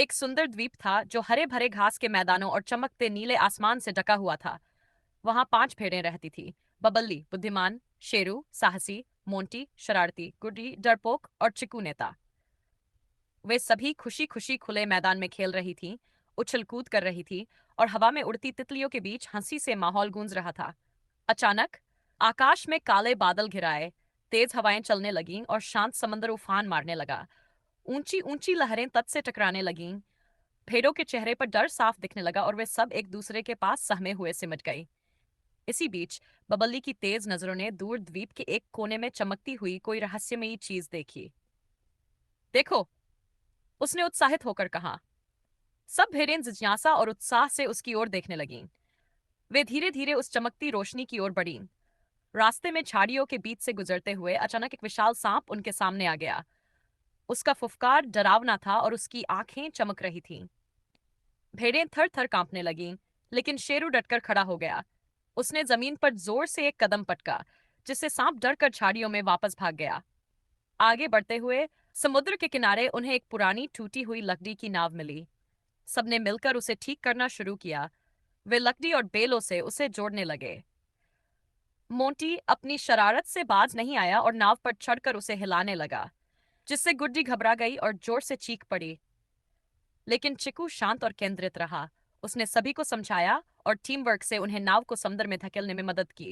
एक सुंदर द्वीप था जो हरे भरे घास के मैदानों और चमकते नीले आसमान से ढका हुआ था। वहां 5 भेड़ें रहती थी। बबल्ली बुद्धिमान, शेरू साहसी, मोंटी शरारती, गुड्डी डरपोक और चिकू नेता। वे सभी खुशी खुशी खुले मैदान में खेल रही थीं, उछल कूद कर रही थी और हवा में उड़ती तितलियों के बीच हंसी से माहौल गूंज रहा था। अचानक आकाश में काले बादल घिराए, तेज हवाएं चलने लगीं और शांत समंदर उफान मारने लगा। ऊंची ऊंची लहरें तट से टकराने लगीं। भेड़ों के चेहरे पर डर साफ दिखने लगा और वे सब एक दूसरे के पास सहमे हुए सिमट गई। इसी बीच बबल्ली की तेज नजरों ने दूर द्वीप के एक कोने में चमकती हुई कोई रहस्यमयी चीज देखी। देखो, उसने उत्साहित होकर कहा। सब भेड़ें जिज्ञासा और उत्साह से उसकी ओर देखने लगीं। वे धीरे धीरे उस चमकती रोशनी की ओर बढ़ीं। रास्ते में झाड़ियों के बीच से गुजरते हुए अचानक एक विशाल सांप उनके सामने आ गया। उसका फुफकार डरावना था और उसकी आंखें चमक रही थीं। भेड़ें थर थर कांपने लगीं, लेकिन शेरू डटकर खड़ा हो गया। उसने जमीन पर जोर से एक कदम पटका, जिससे सांप डरकर झाड़ियों में वापस भाग गया। आगे बढ़ते हुए समुद्र के किनारे उन्हें एक पुरानी टूटी हुई लकड़ी की नाव मिली। सबने मिलकर उसे ठीक करना शुरू किया। वे लकड़ी और बेलों से उसे जोड़ने लगे। मोंटी अपनी शरारत से बाज नहीं आया और नाव पर चढ़कर उसे हिलाने लगा, जिससे गुड्डी घबरा गई और जोर से चीख पड़ी। लेकिन चिकू शांत और केंद्रित रहा। उसने सभी को समझाया और टीम वर्क से उन्हें नाव को समुद्र में धकेलने में मदद की।